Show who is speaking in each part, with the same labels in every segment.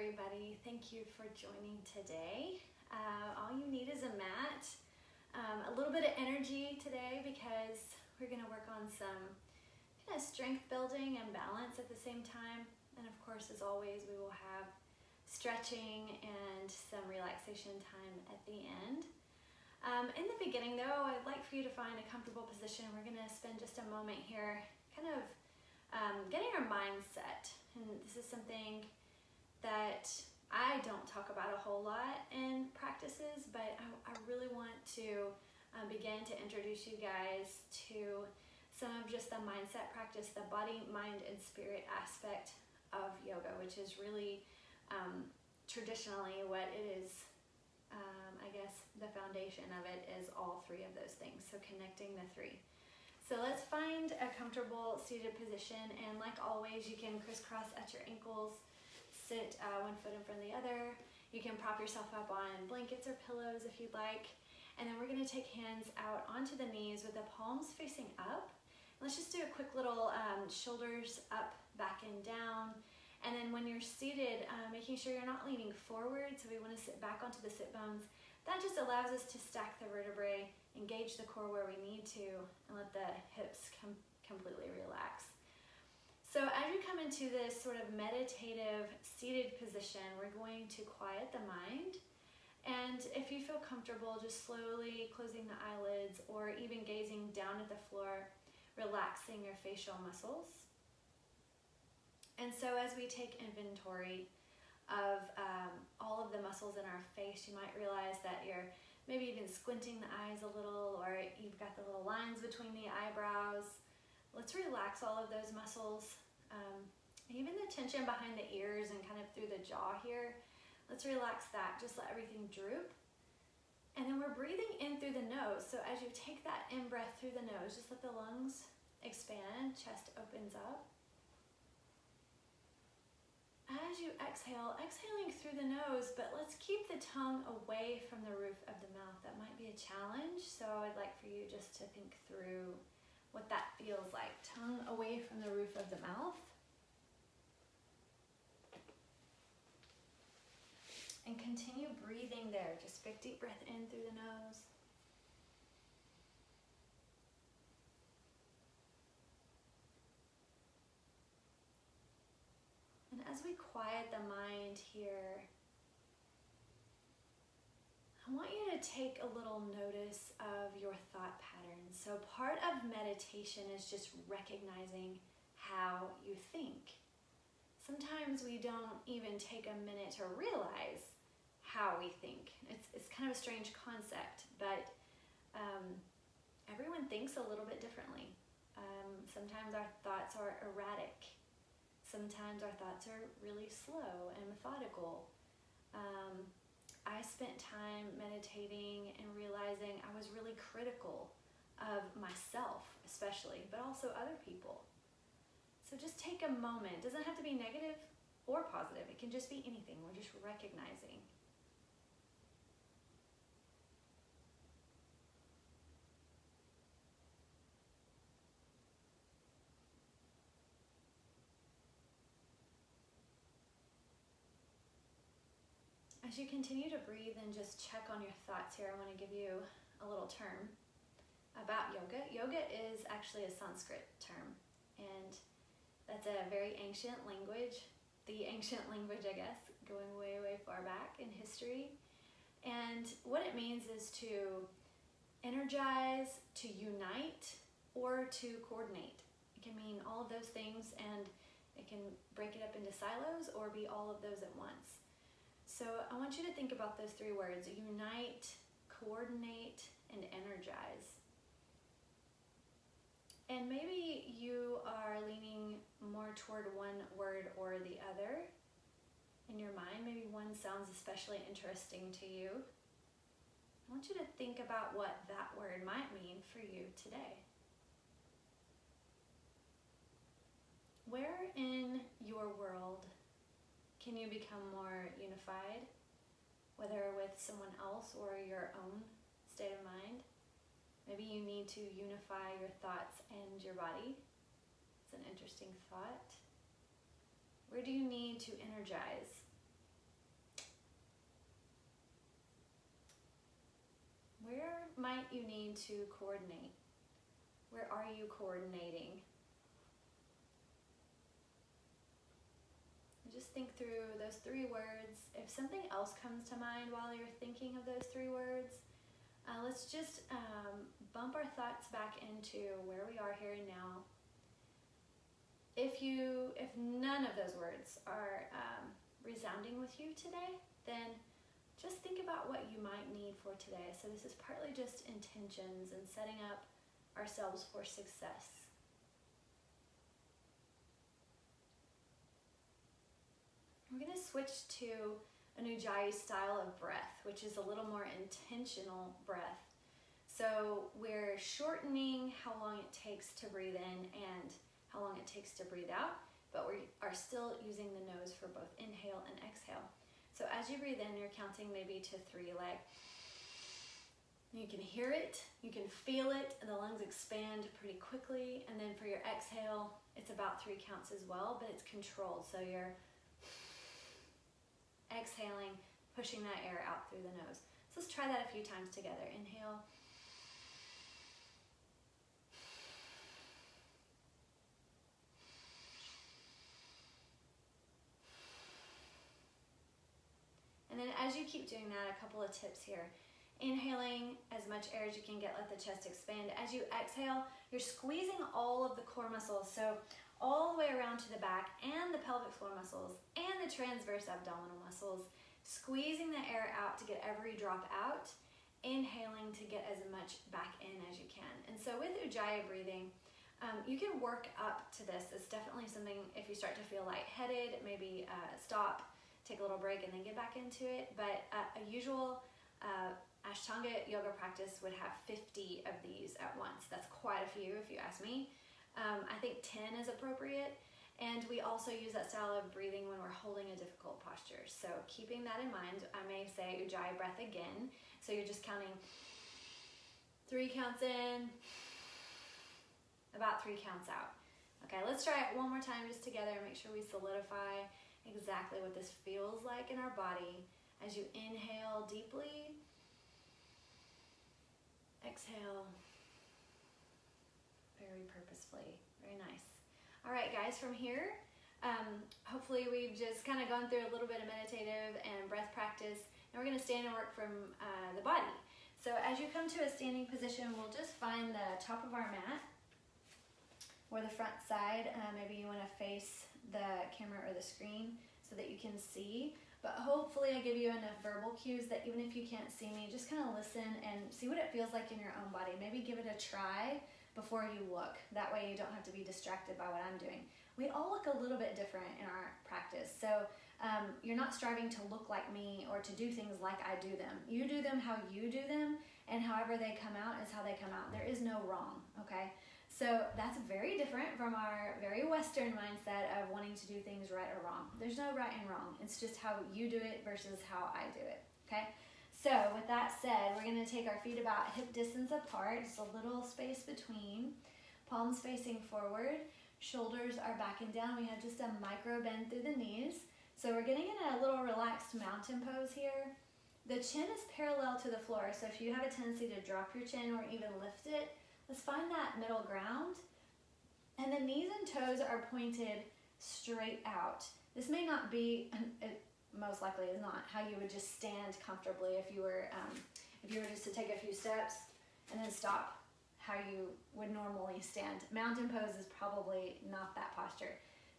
Speaker 1: everybody. Thank you for joining today. All you need is a mat, a little bit of energy today because we're going to work on some kind of strength building and balance at the same time. And of course, as always, we will have stretching and some relaxation time at the end. In the beginning though, I'd like for you to find a comfortable position. We're going to spend just a moment here kind of getting our mindset. And this is something that I don't talk about a whole lot in practices, but I really want to begin to introduce you guys to some of just the mindset practice, the body, mind, and spirit aspect of yoga, which is really traditionally what it is. I guess the foundation of it is all three of those things, so connecting the three. So let's find a comfortable seated position, and like always, you can crisscross at your ankles, sit one foot in front of the other. You can prop yourself up on blankets or pillows if you'd like, and then we're going to take hands out onto the knees with the palms facing up. Let's just do a quick little shoulders up, back, and down. And then when you're seated, making sure you're not leaning forward, so we want to sit back onto the sit bones. That just allows us to stack the vertebrae, engage the core where we need to, and let the hips completely relax. So as you come into this sort of meditative seated position, we're going to quiet the mind. And if you feel comfortable, just slowly closing the eyelids or even gazing down at the floor, relaxing your facial muscles. And so as we take inventory of all of the muscles in our face, you might realize that you're maybe even squinting the eyes a little, or you've got the little lines between the eyebrows. Let's relax all of those muscles. Even the tension behind the ears and kind of through the jaw here. Let's relax that, just let everything droop. And then we're breathing in through the nose. So as you take that in-breath through the nose, just let the lungs expand, chest opens up. As you exhale, exhaling through the nose, but let's keep the tongue away from the roof of the mouth. That might be a challenge, so I'd like for you just to think through what that feels like. Tongue away from the roof of the mouth. And continue breathing there. Just big deep breath in through the nose. And as we quiet the mind here, I want you to take a little notice of your thought patterns. So part of meditation is just recognizing how you think. Sometimes we don't even take a minute to realize how we think. It's kind of a strange concept, but everyone thinks a little bit differently. Sometimes our thoughts are erratic. Sometimes our thoughts are really slow and methodical. I spent time meditating and realizing I was really critical of myself, especially, but also other people. So just take a moment. It doesn't have to be negative or positive. It can just be anything. We're just recognizing. As you continue to breathe and just check on your thoughts here, I want to give you a little term about yoga. Yoga is actually a Sanskrit term, and that's a very ancient language, the ancient language, I guess, going way, way far back in history. And what it means is to energize, to unite, or to coordinate. It can mean all of those things, and it can break it up into silos or be all of those at once. So I want you to think about those three words: unite, coordinate, and energize. And maybe you are leaning more toward one word or the other in your mind. Maybe one sounds especially interesting to you. I want you to think about what that word might mean for you today. Where in your world can you become more unified, whether with someone else or your own state of mind? Maybe you need to unify your thoughts and your body. It's an interesting thought. Where do you need to energize? Where might you need to coordinate? Where are you coordinating? Just think through those 3 words. If something else comes to mind while you're thinking of those 3 words, let's just bump our thoughts back into where we are here and now. If none of those words are resounding with you today, then just think about what you might need for today. So this is partly just intentions and setting up ourselves for success. We're going to switch to an Ujjayi style of breath, which is a little more intentional breath. So we're shortening how long it takes to breathe in and how long it takes to breathe out, but we are still using the nose for both inhale and exhale. So as you breathe in, you're counting maybe to 3, like you can hear it, you can feel it, and the lungs expand pretty quickly. And then for your exhale, it's about 3 counts as well, but it's controlled. So you're exhaling, pushing that air out through the nose. So let's try that a few times together. Inhale. And then as you keep doing that, a couple of tips here. Inhaling as much air as you can get, let the chest expand. As you exhale, you're squeezing all of the core muscles. So all the way around to the back and the pelvic floor muscles and the transverse abdominal muscles, squeezing the air out to get every drop out, inhaling to get as much back in as you can. And so with Ujjayi breathing, you can work up to this. It's definitely something, if you start to feel lightheaded, maybe stop, take a little break, and then get back into it. But a usual Ashtanga yoga practice would have 50 of these at once. That's quite a few if you ask me. I think 10 is appropriate, and we also use that style of breathing when we're holding a difficult posture. So keeping that in mind, I may say Ujjayi breath again. So you're just counting 3 counts in, about 3 counts out. Okay, let's try it one more time just together and make sure we solidify exactly what this feels like in our body as you inhale deeply, exhale very purposefully. Very nice. All right, guys, from here, hopefully we've just kind of gone through a little bit of meditative and breath practice, and we're going to stand and work from the body. So as you come to a standing position, we'll just find the top of our mat or the front side. Maybe you want to face the camera or the screen so that you can see. But hopefully I give you enough verbal cues that even if you can't see me, just kind of listen and see what it feels like in your own body. Maybe give it a try before you look. That way you don't have to be distracted by what I'm doing. We all look a little bit different in our practice. So you're not striving to look like me or to do things like I do them. You do them how you do them, and however they come out is how they come out. There is no wrong, okay? So that's very different from our very Western mindset of wanting to do things right or wrong. There's no right and wrong. It's just how you do it versus how I do it, okay? So with that said, we're going to take our feet about hip distance apart, just a little space between, palms facing forward, shoulders are back and down. We have just a micro bend through the knees. So we're getting in a little relaxed mountain pose here. The chin is parallel to the floor, so if you have a tendency to drop your chin or even lift it, let's find that middle ground. And the knees and toes are pointed straight out. This may not be, it most likely is not, how you would just stand comfortably if you were just to take a few steps and then stop how you would normally stand. Mountain pose is probably not that posture.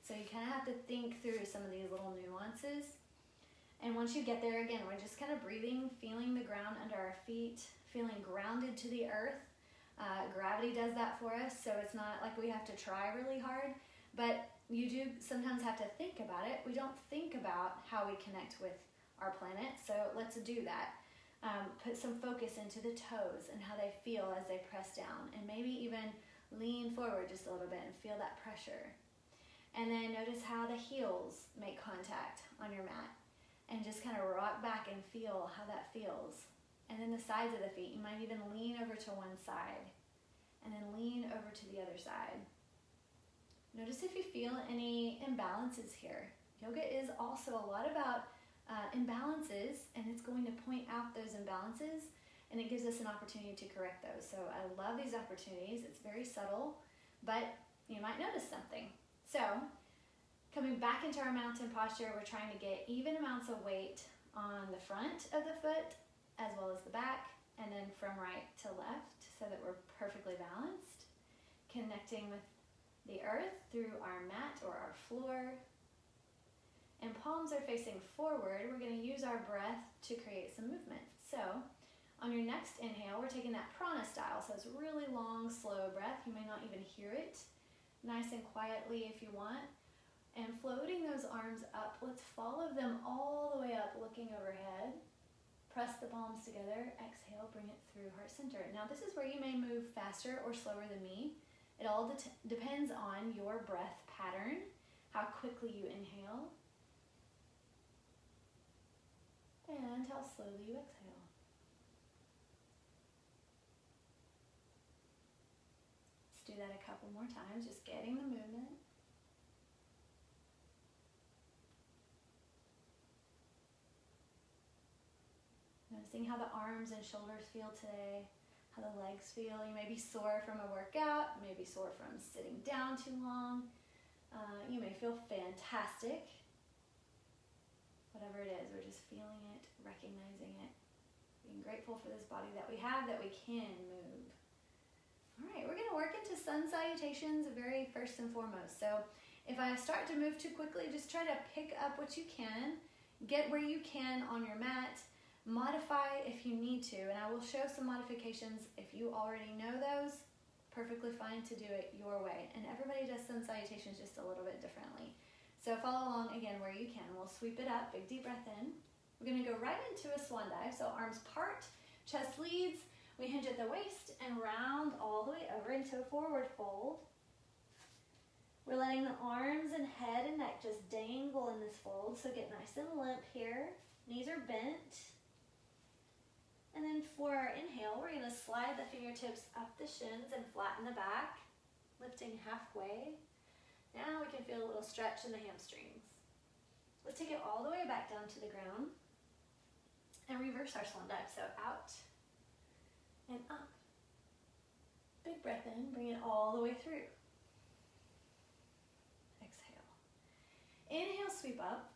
Speaker 1: So you kind of have to think through some of these little nuances. And once you get there, again, we're just kind of breathing, feeling the ground under our feet, feeling grounded to the earth. Gravity does that for us, so it's not like we have to try really hard, but you do sometimes have to think about it. We don't think about how we connect with our planet, so let's do that. Put some focus into the toes and how they feel as they press down, and maybe even lean forward just a little bit and feel that pressure. And then notice how the heels make contact on your mat, and just kind of rock back and feel how that feels. And then the sides of the feet, you might even lean over to one side and then lean over to the other side. Notice if you feel any imbalances here. Yoga is also a lot about imbalances, and it's going to point out those imbalances and it gives us an opportunity to correct those. So I love these opportunities. It's very subtle, but you might notice something. So coming back into our mountain posture, we're trying to get even amounts of weight on the front of the foot as well as the back, and then from right to left so that we're perfectly balanced, connecting with the earth through our mat or our floor. And palms are facing forward. We're going to use our breath to create some movement. So on your next inhale, we're taking that prana style. So it's really long, slow breath. You may not even hear it. Nice and quietly if you want. And floating those arms up, let's follow them all the way up, looking overhead. Press the palms together. Exhale, bring it through heart center. Now this is where you may move faster or slower than me. It all depends on your breath pattern, how quickly you inhale, and how slowly you exhale. Let's do that a couple more times, just getting the movement. Noticing how the arms and shoulders feel today, how the legs feel. You may be sore from a workout, maybe sore from sitting down too long. You may feel fantastic. Whatever it is, we're just feeling it, recognizing it, being grateful for this body that we have, that we can move. All right, we're gonna work into sun salutations very first and foremost. So if I start to move too quickly, just try to pick up what you can, get where you can on your mat, modify if you need to, and I will show some modifications if you already know those. Perfectly fine to do it your way, and everybody does sun salutations just a little bit differently. So follow along again where you can. We'll sweep it up, big deep breath in. We're gonna go right into a swan dive, so arms part, chest leads, we hinge at the waist and round all the way over into a forward fold. We're letting the arms and head and neck just dangle in this fold, so get nice and limp here. Knees are bent. And then for our inhale, we're gonna slide the fingertips up the shins and flatten the back, lifting halfway. Now we can feel a little stretch in the hamstrings. Let's take it all the way back down to the ground and reverse our swan dive. So out and up. Big breath in, bring it all the way through. Exhale. Inhale, sweep up.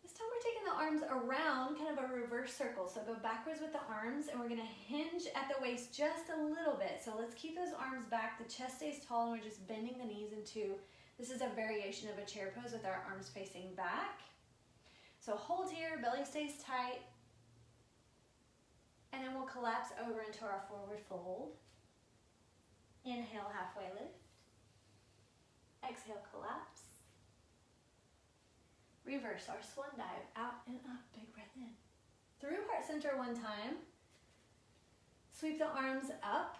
Speaker 1: This time we're taking the arms around, kind of a reverse circle. So go backwards with the arms, and we're gonna hinge at the waist just a little bit. So let's keep those arms back. The chest stays tall, and we're just bending the knees into, this is a variation of a chair pose with our arms facing back. So hold here, belly stays tight. And then we'll collapse over into our forward fold. Inhale, halfway lift. Exhale, collapse. Reverse our swan dive, out and up, big breath in. Through heart center one time. Sweep the arms up,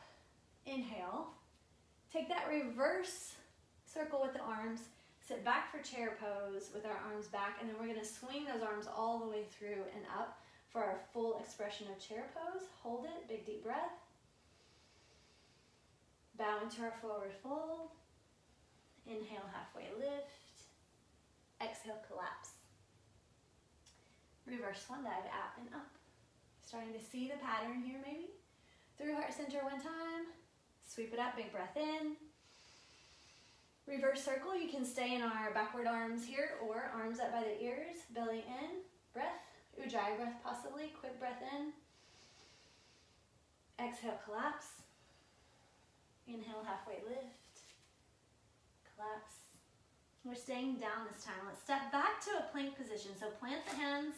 Speaker 1: inhale. Take that reverse circle with the arms, sit back for chair pose with our arms back, and then we're gonna swing those arms all the way through and up for our full expression of chair pose. Hold it, big deep breath. Bow into our forward fold. Inhale, halfway lift. Exhale, collapse. Reverse swan dive, out and up. Starting to see the pattern here maybe. Through heart center one time. Sweep it up, big breath in. Reverse circle, you can stay in our backward arms here or arms up by the ears, belly in, breath, ujjayi breath possibly, quick breath in. Exhale, collapse. Inhale, halfway lift. Collapse. We're staying down this time. Let's step back to a plank position. So plant the hands,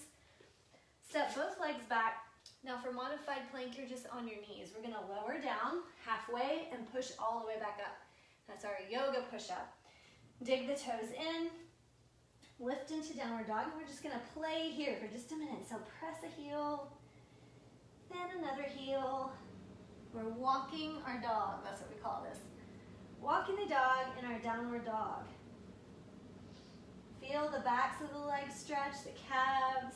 Speaker 1: step both legs back. Now for modified plank, you're just on your knees. We're gonna lower down halfway and push all the way back up. That's our yoga push-up. Dig the toes in, lift into downward dog, and we're just gonna play here for just a minute. So press a heel, then another heel. We're walking our dog, that's what we call this. Walking the dog in our downward dog. Feel the backs of the legs stretch, the calves.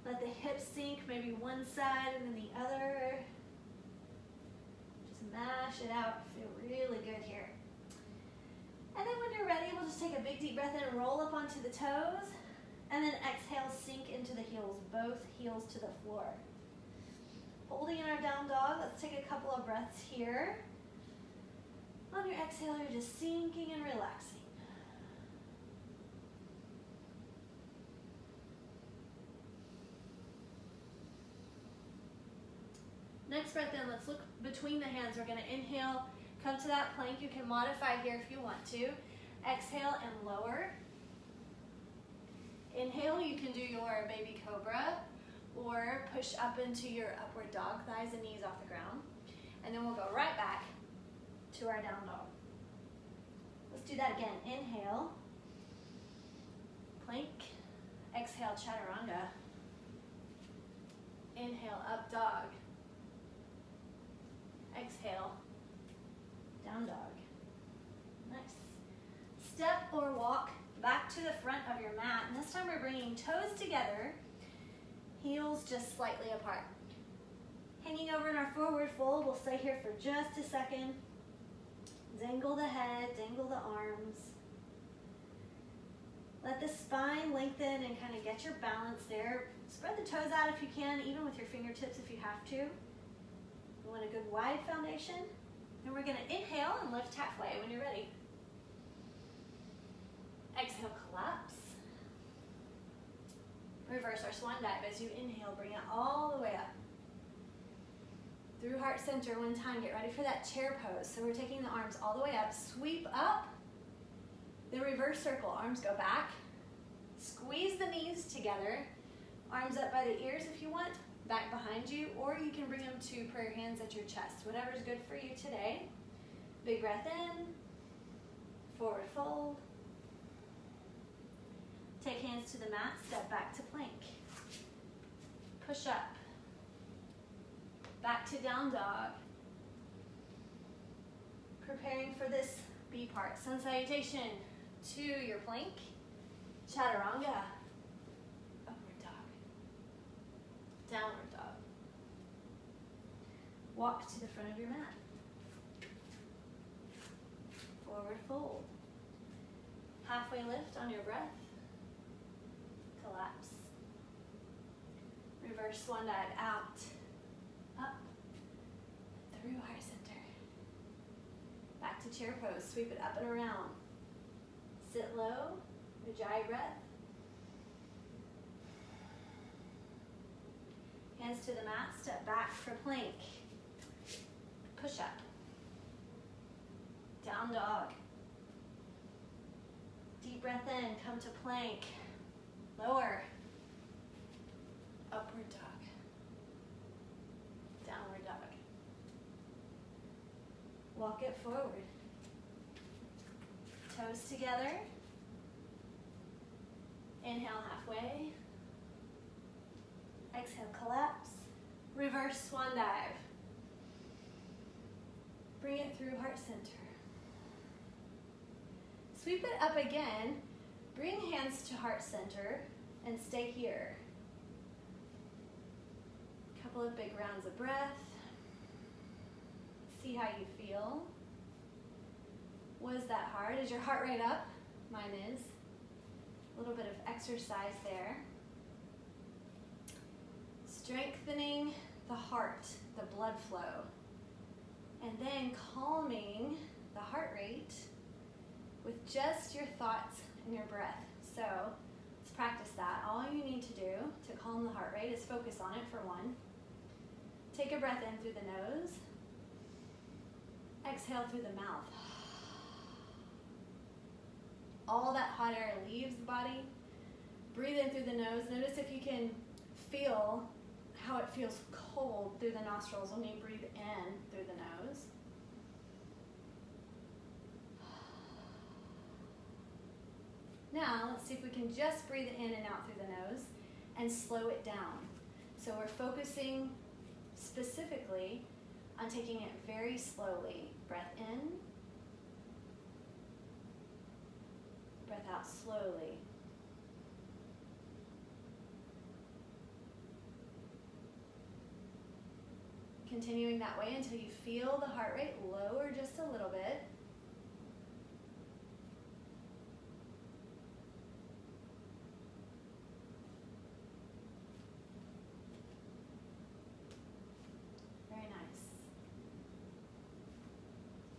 Speaker 1: Let the hips sink, maybe one side and then the other. Just mash it out, feel really good here. And then when you're ready, we'll just take a big deep breath in and roll up onto the toes. And then exhale, sink into the heels, both heels to the floor. Holding in our down dog. Let's take a couple of breaths here. On your exhale, you're just sinking and relaxing. Next breath in, let's look between the hands. We're going to inhale, come to that plank. You can modify here if you want to. Exhale and lower. Inhale, you can do your baby cobra or push up into your upward dog, thighs and knees off the ground. And then we'll go right back to our down dog. Let's do that again. Inhale, plank. Exhale, chaturanga. Inhale, up dog. Exhale, down dog. Nice. Step or walk back to the front of your mat. And this time we're bringing toes together, heels just slightly apart. Hanging over in our forward fold, we'll stay here for just a second. Dangle the head, dangle the arms. Let the spine lengthen and kind of get your balance there. Spread the toes out if you can, even with your fingertips if you have to. You want a good wide foundation. And we're going to inhale and lift halfway when you're ready. Exhale, collapse. Reverse our swan dive. As you inhale, bring it all the way up. Through heart center one time. Get ready for that chair pose. So we're taking the arms all the way up. Sweep up. Then reverse circle. Arms go back. Squeeze the knees together. Arms up by the ears if you want. Back behind you. Or you can bring them to prayer hands at your chest. Whatever's good for you today. Big breath in. Forward fold. Take hands to the mat, step back to plank. Push up. Back to down dog. Preparing for this B part. Sun salutation to your plank. Chaturanga. Upward dog. Downward dog. Walk to the front of your mat. Forward fold. Halfway lift on your breath. Collapse. Reverse swan dive out, up, through heart center. Back to chair pose. Sweep it up and around. Sit low. Ujjayi breath. Hands to the mat. Step back for plank. Push up. Down dog. Deep breath in. Come to plank. Lower. Upward dog. Downward dog. Walk it forward. Toes together. Inhale halfway. Exhale, collapse. Reverse swan dive. Bring it through heart center. Sweep it up again. Bring hands to heart center and stay here. Couple of big rounds of breath. See how you feel. Was that hard? Is your heart rate up? Mine is. A little bit of exercise there. Strengthening the heart, the blood flow. And then calming the heart rate with just your thoughts and your breath. So let's practice that. All you need to do to calm the heart rate is focus on it for one. Take a breath in through the nose. Exhale through the mouth. All that hot air leaves the body. Breathe in through the nose. Notice if you can feel how it feels cold through the nostrils when you breathe in through the nose. Now, let's see if we can just breathe in and out through the nose and slow it down. So we're focusing specifically on taking it very slowly. Breath in, breath out slowly. Continuing that way until you feel the heart rate lower just a little bit.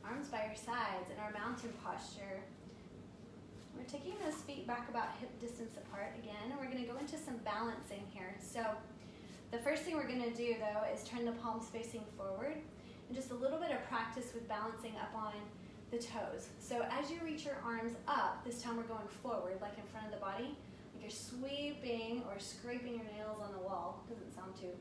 Speaker 1: Arms by your sides in our mountain posture. We're taking those feet back about hip distance apart again, and we're going to go into some balancing here. So the first thing we're going to do, though, is turn the palms facing forward, and just a little bit of practice with balancing up on the toes. So as you reach your arms up, this time we're going forward, like in front of the body, like you're sweeping or scraping your nails on the wall. Doesn't sound too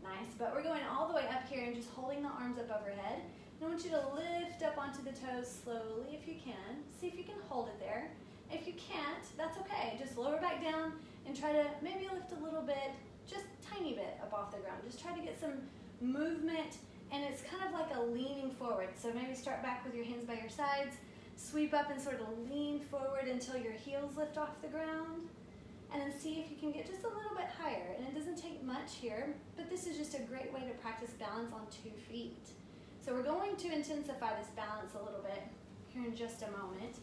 Speaker 1: nice, but we're going all the way up here and just holding the arms up overhead. And I want you to lift up onto the toes slowly if you can. See if you can hold it there. If you can't, that's okay. Just lower back down and try to maybe lift a little bit, just tiny bit up off the ground. Just try to get some movement, and it's kind of like a leaning forward. So maybe start back with your hands by your sides, sweep up and sort of lean forward until your heels lift off the ground, and then see if you can get just a little bit higher. And it doesn't take much here, but this is just a great way to practice balance on 2 feet. So we're going to intensify this balance a little bit here in just a moment.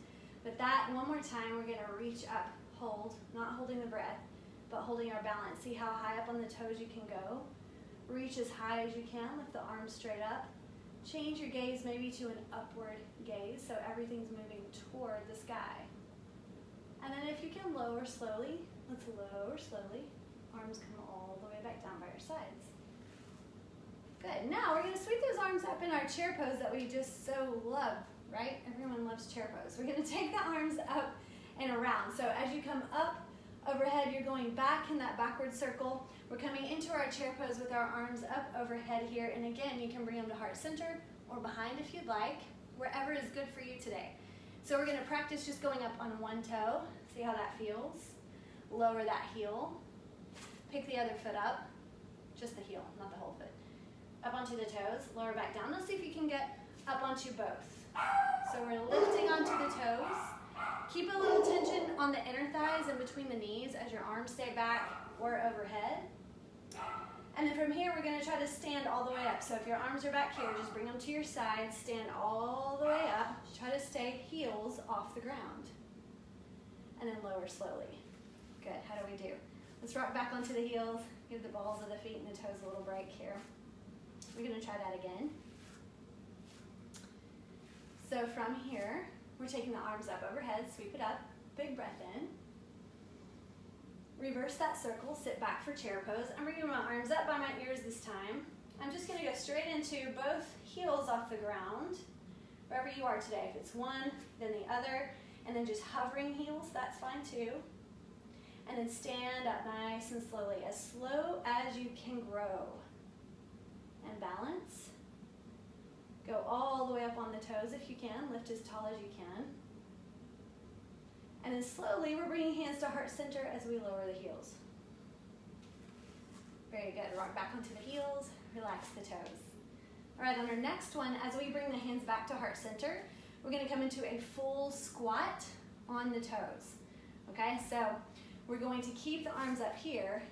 Speaker 1: But that, one more time, we're gonna reach up, hold, not holding the breath, but holding our balance. See how high up on the toes you can go. Reach as high as you can, lift the arms straight up. Change your gaze maybe to an upward gaze, so everything's moving toward the sky. And then if you can lower slowly, let's lower slowly. Arms come all the way back down by your sides. Good, now we're gonna sweep those arms up in our chair pose that we just so love, right? Everyone loves chair pose. We're gonna take the arms up and around. So as you come up overhead, you're going back in that backward circle. We're coming into our chair pose with our arms up overhead here. And again, you can bring them to heart center or behind if you'd like, wherever is good for you today. So we're gonna practice just going up on one toe. See how that feels. Lower that heel. Pick the other foot up, just the heel, not the whole foot. Up onto the toes, lower back down. Let's see if you can get up onto both. So we're lifting onto the toes. Keep a little tension on the inner thighs and between the knees as your arms stay back or overhead. And then from here, we're gonna try to stand all the way up. So if your arms are back here, just bring them to your sides, stand all the way up. Try to stay heels off the ground. And then lower slowly. Good, how do we do? Let's rock back onto the heels, give the balls of the feet and the toes a little break here. We're gonna try that again. So from here, we're taking the arms up overhead, sweep it up, big breath in. Reverse that circle, sit back for chair pose. I'm bringing my arms up by my ears this time. I'm just gonna go straight into both heels off the ground, wherever you are today. If it's one, then the other, and then just hovering heels, that's fine too. And then stand up nice and slowly, as slow as you can grow. And balance. Go all the way up on the toes if you can. Lift as tall as you can. And then slowly, we're bringing hands to heart center as we lower the heels. Very good. Rock back onto the heels. Relax the toes. All right, on our next one, as we bring the hands back to heart center, we're going to come into a full squat on the toes. Okay, so we're going to keep the arms up here,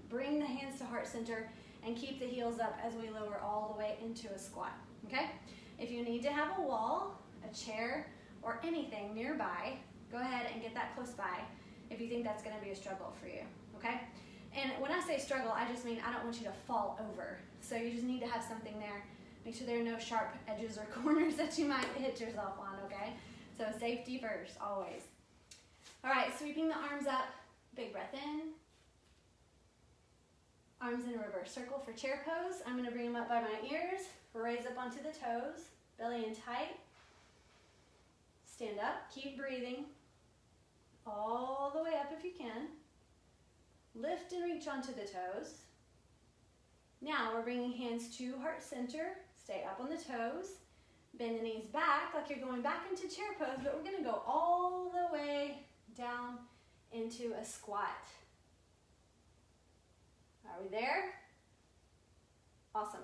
Speaker 1: bring the hands to heart center, and keep the heels up as we lower all the way into a squat. Okay? If you need to have a wall, a chair, or anything nearby, go ahead and get that close by if you think that's going to be a struggle for you. Okay? And when I say struggle, I just mean I don't want you to fall over. So you just need to have something there. Make sure there are no sharp edges or corners that you might hit yourself on, okay? So safety first, always. All right, sweeping the arms up, big breath in. Arms in a reverse circle for chair pose. I'm gonna bring them up by my ears, raise up onto the toes, belly in tight. Stand up, keep breathing. All the way up if you can. Lift and reach onto the toes. Now we're bringing hands to heart center. Stay up on the toes. Bend the knees back like you're going back into chair pose, but we're gonna go all the way down into a squat. Are we there? Awesome.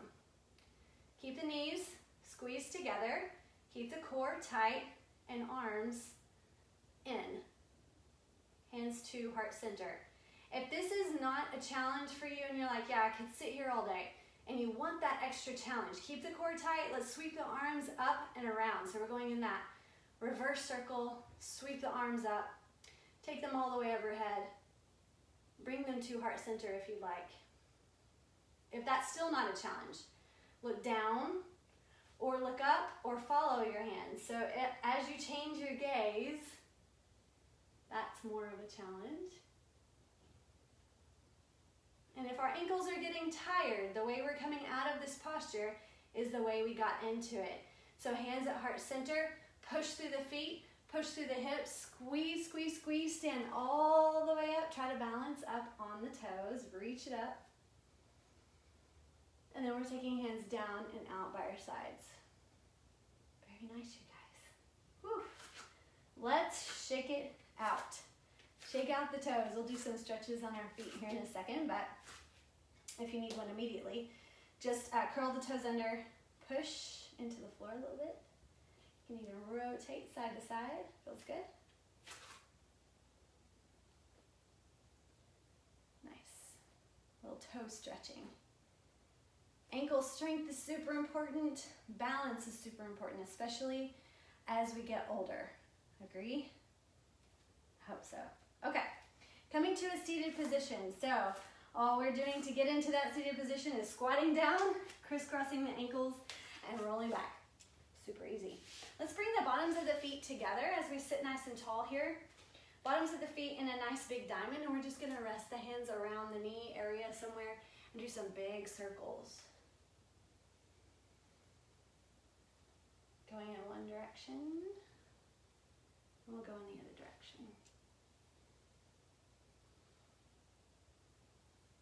Speaker 1: Keep the knees squeezed together. Keep the core tight and arms in. Hands to heart center. If this is not a challenge for you and you're like, yeah, I could sit here all day, and you want that extra challenge, keep the core tight. Let's sweep the arms up and around. So we're going in that reverse circle, sweep the arms up, take them all the way overhead, bring them to heart center if you'd like. If that's still not a challenge, look down or look up or follow your hands. So as you change your gaze, that's more of a challenge. And if our ankles are getting tired, the way we're coming out of this posture is the way we got into it. So hands at heart center, push through the feet, push through the hips, squeeze, squeeze, squeeze, stand all the way up. Try to balance up on the toes, reach it up. And then we're taking hands down and out by our sides. Very nice, you guys. Whew. Let's shake it out. Shake out the toes. We'll do some stretches on our feet here in a second, but if you need one immediately, just curl the toes under, push into the floor a little bit. You can even rotate side to side. Feels good. Nice. Little toe stretching. Ankle strength is super important. Balance is super important, especially as we get older. Agree? Hope so. Okay, coming to a seated position. So all we're doing to get into that seated position is squatting down, crisscrossing the ankles, and rolling back. Super easy. Let's bring the bottoms of the feet together as we sit nice and tall here. Bottoms of the feet in a nice big diamond, and we're just gonna rest the hands around the knee area somewhere and do some big circles. Going in one direction, and we'll go in the other direction.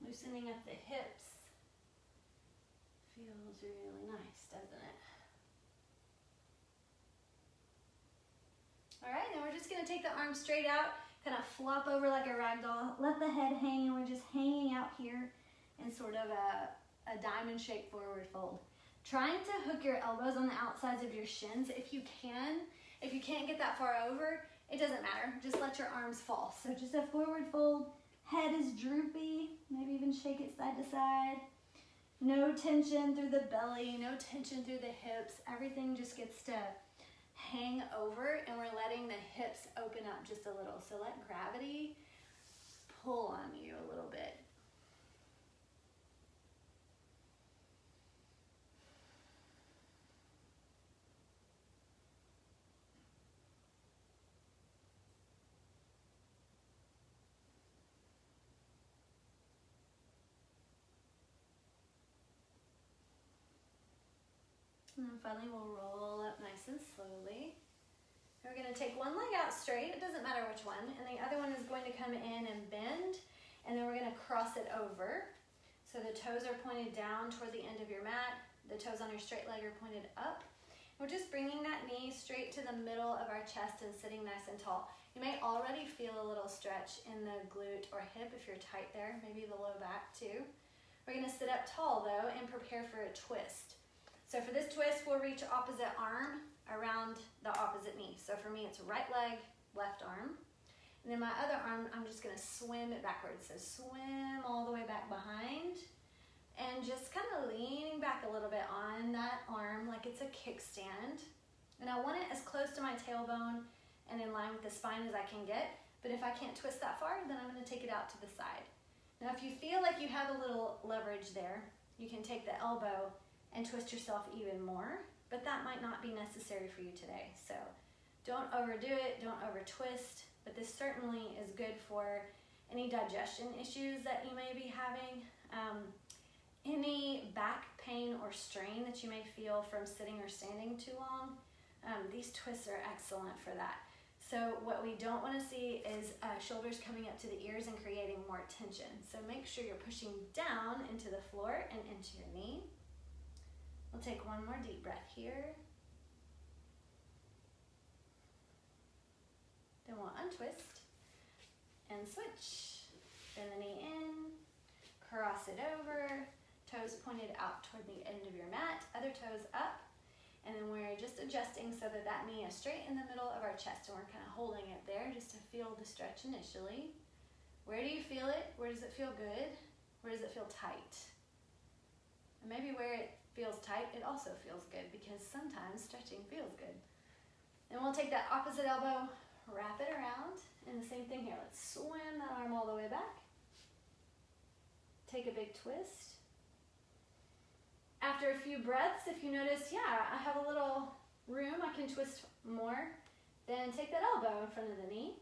Speaker 1: Loosening up the hips feels really nice, doesn't it? All right, and we're just gonna take the arms straight out, kind of flop over like a rag doll. Let the head hang, and we're just hanging out here in sort of a diamond shape forward fold. Trying to hook your elbows on the outsides of your shins if you can. If you can't get that far over, it doesn't matter. Just let your arms fall. So just a forward fold. Head is droopy. Maybe even shake it side to side. No tension through the belly. No tension through the hips. Everything just gets to hang over, and we're letting the hips open up just a little. So let gravity pull on you a little bit. And then finally we'll roll up nice and slowly. We're gonna take one leg out straight, it doesn't matter which one, and the other one is going to come in and bend, and then we're gonna cross it over. So the toes are pointed down toward the end of your mat, the toes on your straight leg are pointed up. We're just bringing that knee straight to the middle of our chest and sitting nice and tall. You may already feel a little stretch in the glute or hip if you're tight there, maybe the low back too. We're gonna sit up tall though and prepare for a twist. So for this twist, we'll reach opposite arm around the opposite knee. So for me, it's right leg, left arm. And then my other arm, I'm just gonna swim it backwards. So swim all the way back behind and just kind of leaning back a little bit on that arm like it's a kickstand. And I want it as close to my tailbone and in line with the spine as I can get. But if I can't twist that far, then I'm gonna take it out to the side. Now, if you feel like you have a little leverage there, you can take the elbow and twist yourself even more, but that might not be necessary for you today. So don't overdo it, don't over twist, but this certainly is good for any digestion issues that you may be having, any back pain or strain that you may feel from sitting or standing too long. These twists are excellent for that. So what we don't want to see is shoulders coming up to the ears and creating more tension. So make sure you're pushing down into the floor and into your knee. We'll take one more deep breath here. Then we'll untwist and switch. Bend the knee in, cross it over, toes pointed out toward the end of your mat, other toes up, and then we're just adjusting so that that knee is straight in the middle of our chest, and we're kind of holding it there just to feel the stretch initially. Where do you feel it? Where does it feel good? Where does it feel tight? And maybe where it feels tight, it also feels good, because sometimes stretching feels good. And we'll take that opposite elbow, wrap it around, and the same thing here. Let's swim that arm all the way back. Take a big twist. After a few breaths, if you notice, yeah, I have a little can twist more, then take that elbow in front of the knee.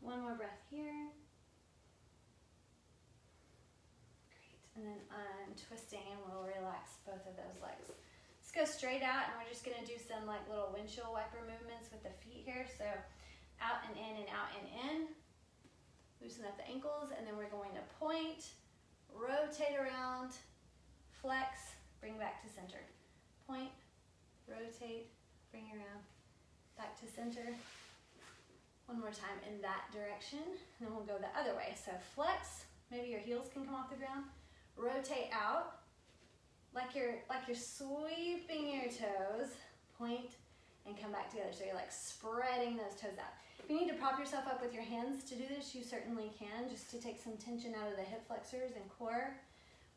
Speaker 1: One more breath here. Great. And then untwisting, and we'll relax both of those legs. Let's go straight out, and we're just gonna do some like little windshield wiper movements with the feet here. So out and in and out and in. Loosen up the ankles, and then we're going to point, rotate around, flex, bring back to center. Point, rotate, bring around, back to center. One more time in that direction, and then we'll go the other way. So flex, maybe your heels can come off the ground. Rotate out, like you're sweeping your toes. Point and come back together. So you're like spreading those toes out. If you need to prop yourself up with your hands to do this, you certainly can, just to take some tension out of the hip flexors and core.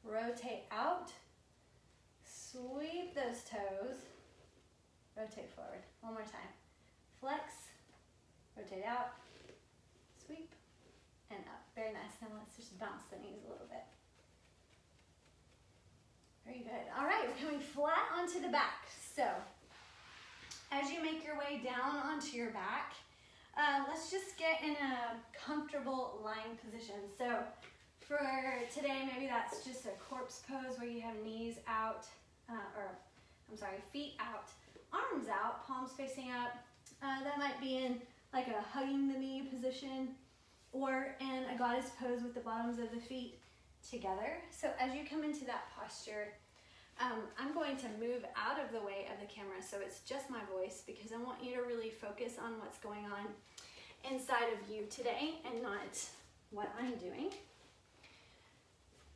Speaker 1: Rotate out, sweep those toes, rotate forward. One more time. Flex, rotate out, sweep, and up. Very nice. Now let's just bounce the knees a little bit. Very good. All right, we're coming flat onto the back. So, as you make your way down onto your back, let's just get in a comfortable lying position. So, for today, maybe that's just a corpse pose where you have knees out, feet out, arms out, palms facing up. That might be in like a hugging the knee position, or in a goddess pose with the bottoms of the feet together. So as you come into that posture, I'm going to move out of the way of the camera so it's just my voice, because I want you to really focus on what's going on inside of you today and not what I'm doing.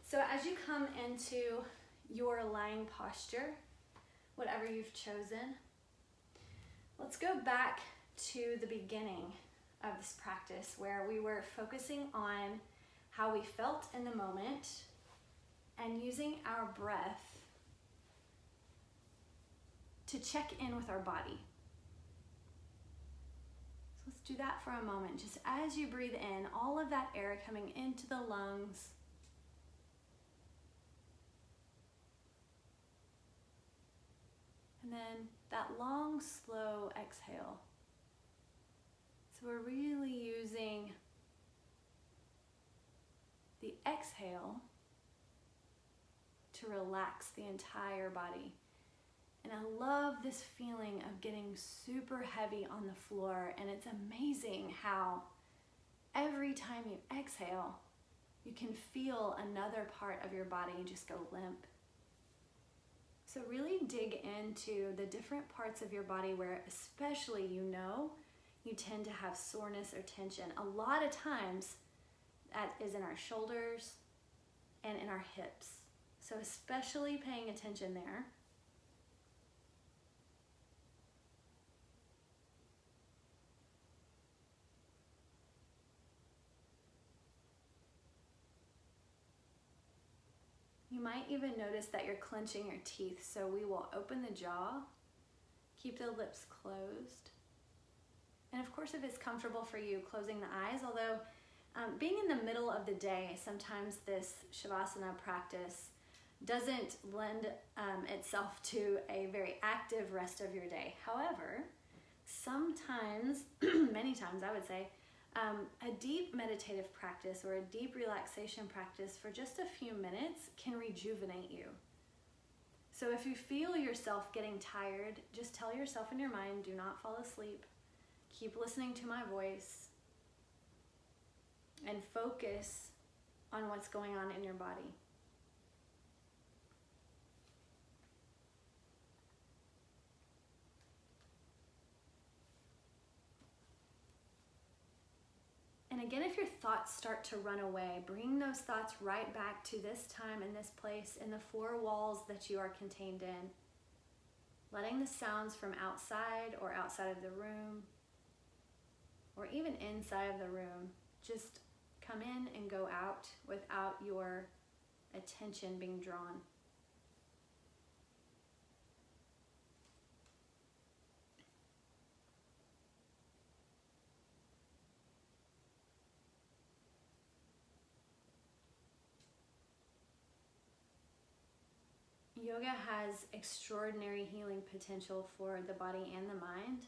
Speaker 1: So as you come into your lying posture, whatever you've chosen, let's go back to the beginning of this practice where we were focusing on how we felt in the moment and using our breath to check in with our body. So let's do that for a moment. Just as you breathe in, all of that air coming into the lungs, and then that long, slow exhale. So we're really using the exhale to relax the entire body. And I love this feeling of getting super heavy on the floor, and it's amazing how every time you exhale, you can feel another part of your body just go limp. So really dig into the different parts of your body where especially you tend to have soreness or tension. A lot of times that is in our shoulders and in our hips. So especially paying attention there. You might even notice that you're clenching your teeth. So we will open the jaw, keep the lips closed. And of course, if it's comfortable for you, closing the eyes, although being in the middle of the day, sometimes this Shavasana practice doesn't lend itself to a very active rest of your day. However, sometimes, many times I would say, a deep meditative practice or a deep relaxation practice for just a few minutes can rejuvenate you. So if you feel yourself getting tired, just tell yourself in your mind, do not fall asleep. Keep listening to my voice and focus on what's going on in your body. And again, if your thoughts start to run away, bring those thoughts right back to this time and this place in the four walls that you are contained in. Letting the sounds from outside or outside of the room, or even inside of the room, just come in and go out without your attention being drawn. Yoga has extraordinary healing potential for the body and the mind.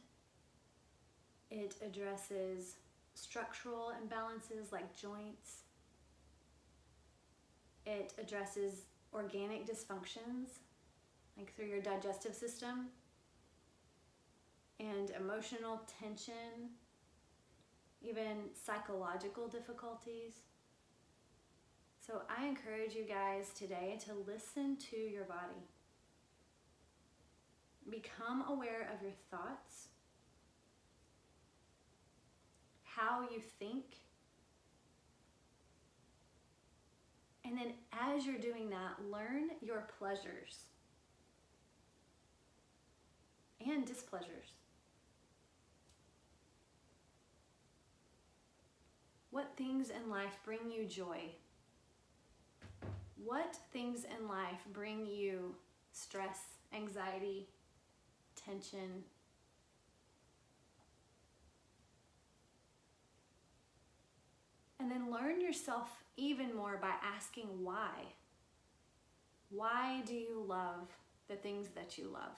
Speaker 1: It addresses structural imbalances like joints. It addresses organic dysfunctions, like through your digestive system, and emotional tension, even psychological difficulties. So I encourage you guys today to listen to your body. Become aware of your thoughts, how you think, and then as you're doing that, learn your pleasures and displeasures. What things in life bring you joy? What things in life bring you stress, anxiety, tension? And then learn yourself even more by asking why. Why do you love the things that you love?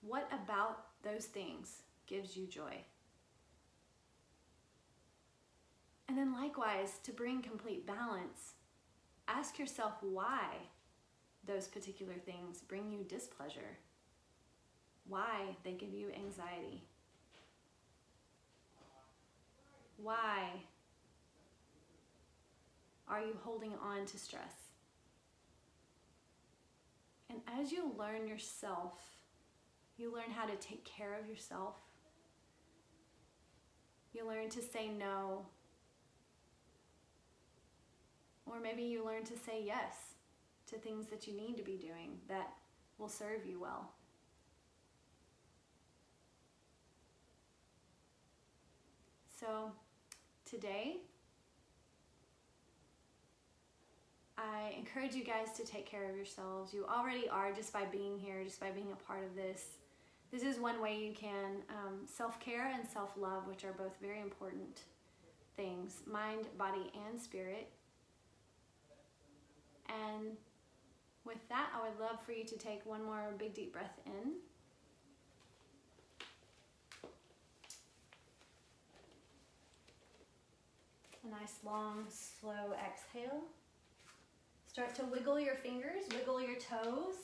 Speaker 1: What about those things gives you joy? And then likewise, to bring complete balance, ask yourself why those particular things bring you displeasure, why they give you anxiety, why are you holding on to stress? And as you learn yourself, you learn how to take care of yourself. You learn to say no. Or maybe you learn to say yes to things that you need to be doing that will serve you well. So today, I encourage you guys to take care of yourselves. You already are just by being here, just by being a part of this. This is one way you can self-care and self-love, which are both very important things, mind, body, and spirit. And with that, I would love for you to take one more big deep breath in. A nice long, slow exhale. Start to wiggle your fingers, wiggle your toes.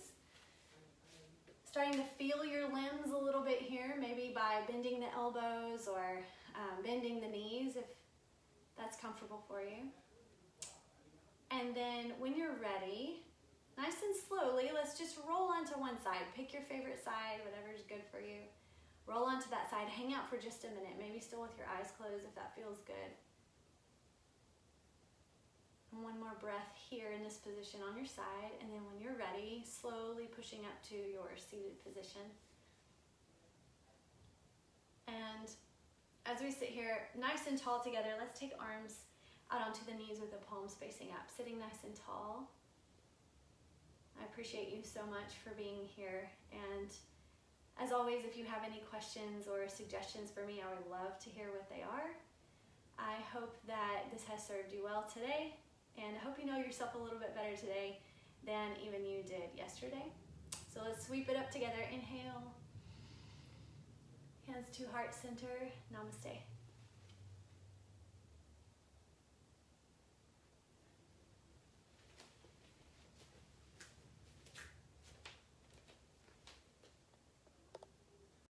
Speaker 1: Starting to feel your limbs a little bit here, maybe by bending the elbows or bending the knees if that's comfortable for you. And then when you're ready, nice and slowly, let's just roll onto one side. Pick your favorite side, whatever's good for you. Roll onto that side, hang out for just a minute, maybe still with your eyes closed if that feels good. And one more breath here in this position on your side, and then when you're ready, slowly pushing up to your seated position. And as we sit here nice and tall together, let's take arms out onto the knees with the palms facing up, sitting nice and tall. I appreciate you so much for being here. And as always, if you have any questions or suggestions for me, I would love to hear what they are. I hope that this has served you well today, and I hope you know yourself a little bit better today than even you did yesterday. So let's sweep it up together. Inhale. Hands to heart center. Namaste.